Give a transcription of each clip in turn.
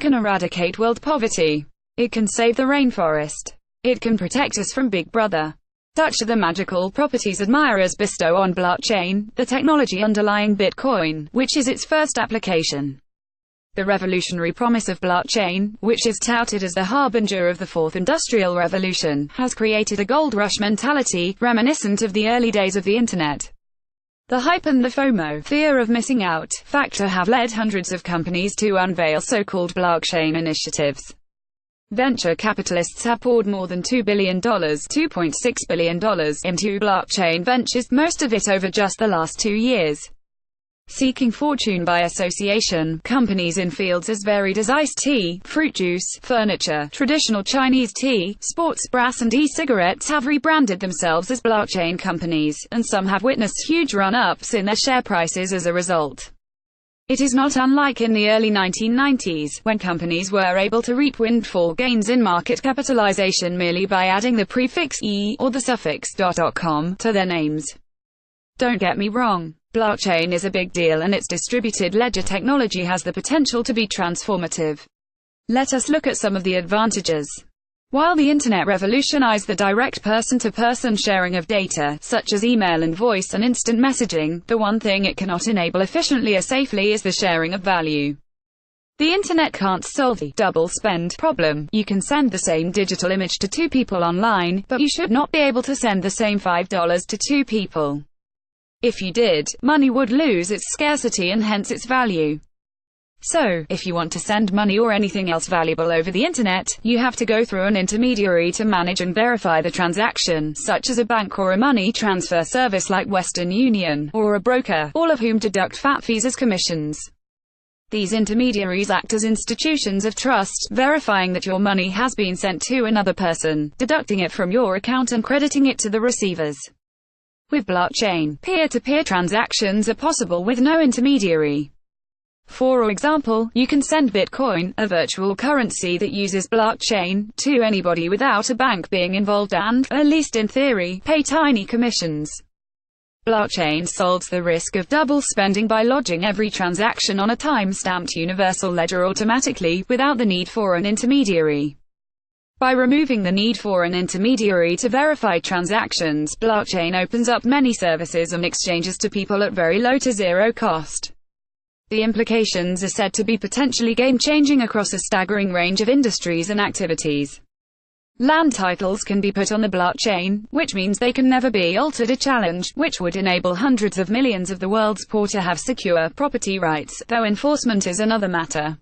can eradicate world poverty. It can save the rainforest. It can protect us from Big Brother. Such are the magical properties admirers bestow on blockchain, the technology underlying Bitcoin, which is its first application. The revolutionary promise of blockchain, which is touted as the harbinger of the fourth industrial revolution, has created a gold rush mentality, reminiscent of the early days of the internet. The hype and the FOMO, fear of missing out, factor have led hundreds of companies to unveil so-called blockchain initiatives. Venture capitalists have poured more than $2 billion, $2.6 billion, into blockchain ventures, most of it over just the last 2 years. Seeking fortune by association, companies in fields as varied as iced tea, fruit juice, furniture, traditional Chinese tea, sports, brass and e-cigarettes have rebranded themselves as blockchain companies, and some have witnessed huge run-ups in their share prices as a result. It is not unlike in the early 1990s, when companies were able to reap windfall gains in market capitalization merely by adding the prefix .e, or the suffix .com, to their names. Don't get me wrong. Blockchain is a big deal and its distributed ledger technology has the potential to be transformative. Let us look at some of the advantages. While the internet revolutionized the direct person-to-person sharing of data, such as email and voice and instant messaging, the one thing it cannot enable efficiently or safely is the sharing of value. The internet can't solve the double spend problem. You can send the same digital image to 2 people online, but you should not be able to send the same $5 to 2 people. If you did, money would lose its scarcity and hence its value. So, if you want to send money or anything else valuable over the internet, you have to go through an intermediary to manage and verify the transaction, such as a bank or a money transfer service like Western Union, or a broker, all of whom deduct fat fees as commissions. These intermediaries act as institutions of trust, verifying that your money has been sent to another person, deducting it from your account and crediting it to the receivers. With blockchain, peer-to-peer transactions are possible with no intermediary. For example, you can send Bitcoin, a virtual currency that uses blockchain, to anybody without a bank being involved and, at least in theory, pay tiny commissions. Blockchain solves the risk of double spending by lodging every transaction on a time-stamped universal ledger automatically, without the need for an intermediary. By removing the need for an intermediary to verify transactions, blockchain opens up many services and exchanges to people at very low to zero cost. The implications are said to be potentially game-changing across a staggering range of industries and activities. Land titles can be put on the blockchain, which means they can never be altered or challenged, which would enable hundreds of millions of the world's poor to have secure property rights, though enforcement is another matter.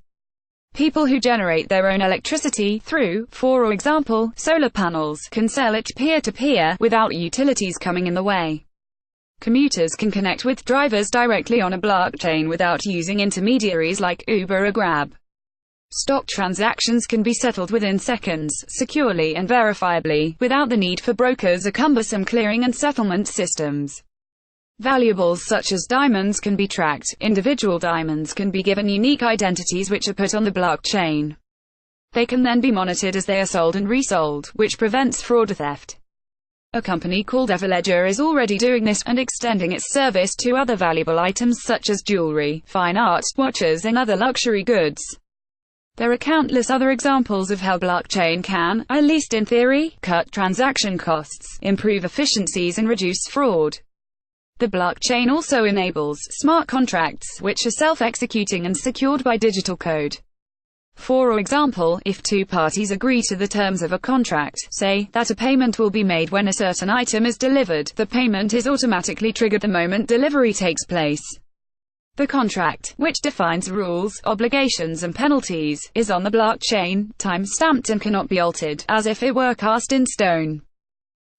People who generate their own electricity through, for example, solar panels, can sell it peer-to-peer, without utilities coming in the way. Commuters can connect with drivers directly on a blockchain without using intermediaries like Uber or Grab. Stock transactions can be settled within seconds, securely and verifiably, without the need for brokers or cumbersome clearing and settlement systems. Valuables such as diamonds can be tracked. Individual diamonds can be given unique identities which are put on the blockchain. They can then be monitored as they are sold and resold, which prevents fraud or theft. A company called Everledger is already doing this, and extending its service to other valuable items such as jewelry, fine art, watches and other luxury goods. There are countless other examples of how blockchain can, at least in theory, cut transaction costs, improve efficiencies and reduce fraud. The blockchain also enables smart contracts, which are self-executing and secured by digital code. For example, if 2 parties agree to the terms of a contract, say, that a payment will be made when a certain item is delivered, the payment is automatically triggered the moment delivery takes place. The contract, which defines rules, obligations and penalties, is on the blockchain, time-stamped and cannot be altered, as if it were cast in stone.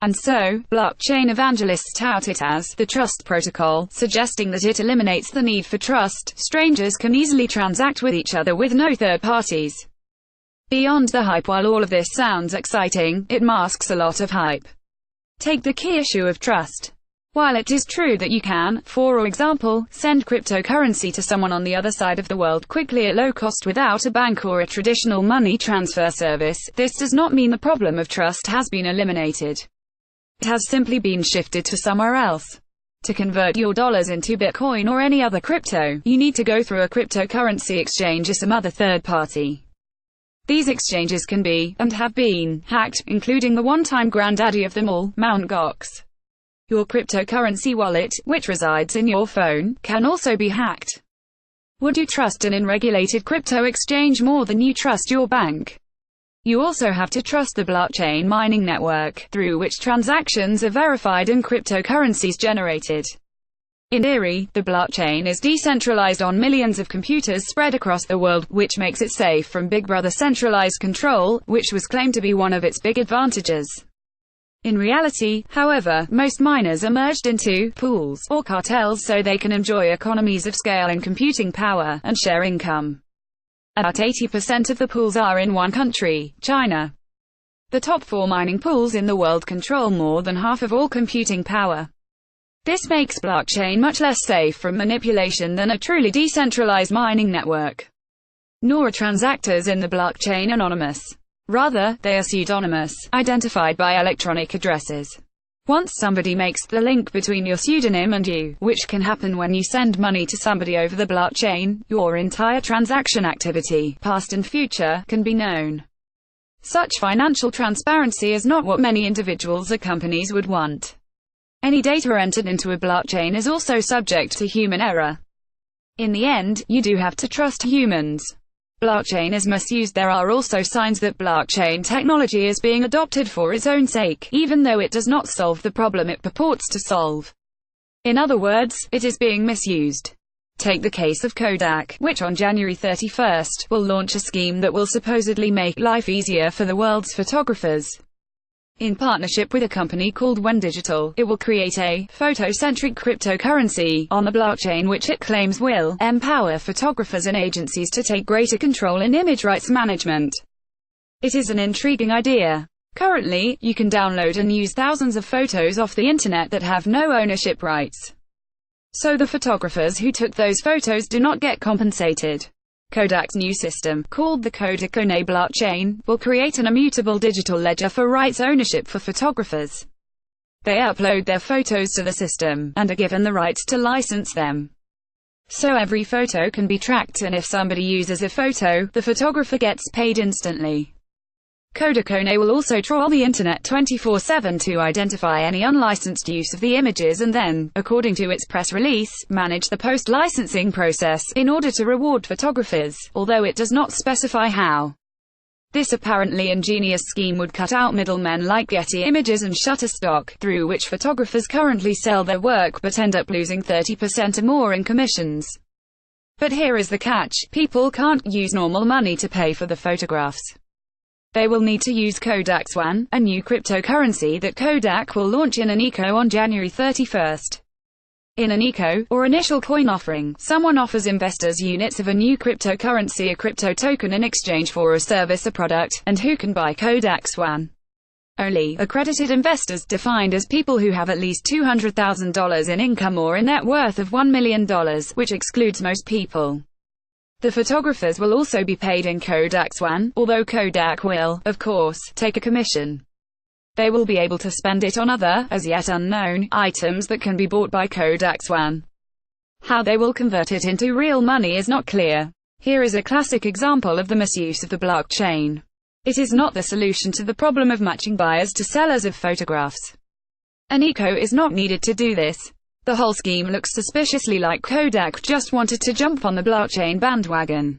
And so, blockchain evangelists tout it as the trust protocol, suggesting that it eliminates the need for trust. Strangers can easily transact with each other with no third parties. Beyond the hype, while all of this sounds exciting, it masks a lot of hype. Take the key issue of trust. While it is true that you can, for example, send cryptocurrency to someone on the other side of the world quickly at low cost without a bank or a traditional money transfer service, this does not mean the problem of trust has been eliminated. It has simply been shifted to somewhere else. To convert your dollars into Bitcoin or any other crypto, you need to go through a cryptocurrency exchange or some other third party. These exchanges can be, and have been, hacked, including the one-time granddaddy of them all, Mt. Gox. Your cryptocurrency wallet, which resides in your phone, can also be hacked. Would you trust an unregulated crypto exchange more than you trust your bank? You also have to trust the blockchain mining network, through which transactions are verified and cryptocurrencies generated. In theory, the blockchain is decentralized on millions of computers spread across the world, which makes it safe from Big Brother centralized control, which was claimed to be one of its big advantages. In reality, however, most miners are merged into pools or cartels so they can enjoy economies of scale in computing power and share income. About 80% of the pools are in one country, China. The top 4 mining pools in the world control more than half of all computing power. This makes blockchain much less safe from manipulation than a truly decentralized mining network. Nor are transactors in the blockchain anonymous. Rather, they are pseudonymous, identified by electronic addresses. Once somebody makes the link between your pseudonym and you, which can happen when you send money to somebody over the blockchain, your entire transaction activity, past and future, can be known. Such financial transparency is not what many individuals or companies would want. Any data entered into a blockchain is also subject to human error. In the end, you do have to trust humans. Blockchain is misused. There are also signs that blockchain technology is being adopted for its own sake, even though it does not solve the problem it purports to solve. In other words, it is being misused. Take the case of Kodak, which on January 31st, will launch a scheme that will supposedly make life easier for the world's photographers. In partnership with a company called When Digital, it will create a photo-centric cryptocurrency on the blockchain which it claims will empower photographers and agencies to take greater control in image rights management. It is an intriguing idea. Currently, you can download and use thousands of photos off the internet that have no ownership rights. So the photographers who took those photos do not get compensated. Kodak's new system, called the Kodakone blockchain, will create an immutable digital ledger for rights ownership for photographers. They upload their photos to the system, and are given the rights to license them. So every photo can be tracked, and if somebody uses a photo, the photographer gets paid instantly. Kodakone will also trawl the internet 24/7 to identify any unlicensed use of the images and then, according to its press release, manage the post-licensing process, in order to reward photographers, although it does not specify how. This apparently ingenious scheme would cut out middlemen like Getty Images and Shutterstock, through which photographers currently sell their work but end up losing 30% or more in commissions. But here is the catch: people can't use normal money to pay for the photographs. They will need to use Kodak Swan, a new cryptocurrency that Kodak will launch in an eco on January 31st. In an eco, or initial coin offering, someone offers investors units of a new cryptocurrency, a crypto token, in exchange for a service or product, and who can buy Kodak Swan? Only accredited investors, defined as people who have at least $200,000 in income or a net worth of $1 million, which excludes most people. The photographers will also be paid in Kodak Swan, although Kodak will, of course, take a commission. They will be able to spend it on other, as yet unknown, items that can be bought by Kodak Swan. How they will convert it into real money is not clear. Here is a classic example of the misuse of the blockchain. It is not the solution to the problem of matching buyers to sellers of photographs. An eco is not needed to do this. The whole scheme looks suspiciously like Kodak just wanted to jump on the blockchain bandwagon.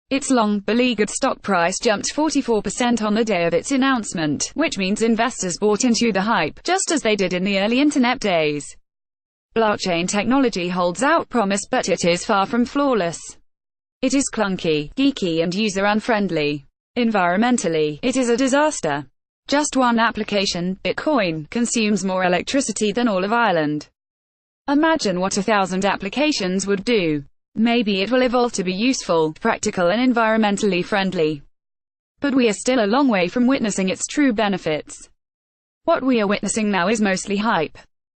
Its long-beleaguered stock price jumped 44% on the day of its announcement, which means investors bought into the hype, just as they did in the early internet days. Blockchain technology holds out promise, but it is far from flawless. It is clunky, geeky and user-unfriendly. Environmentally, it is a disaster. Just one application, Bitcoin, consumes more electricity than all of Ireland. Imagine what 1,000 applications would do. Maybe it will evolve to be useful, practical and environmentally friendly. But we are still a long way from witnessing its true benefits. What we are witnessing now is mostly hype.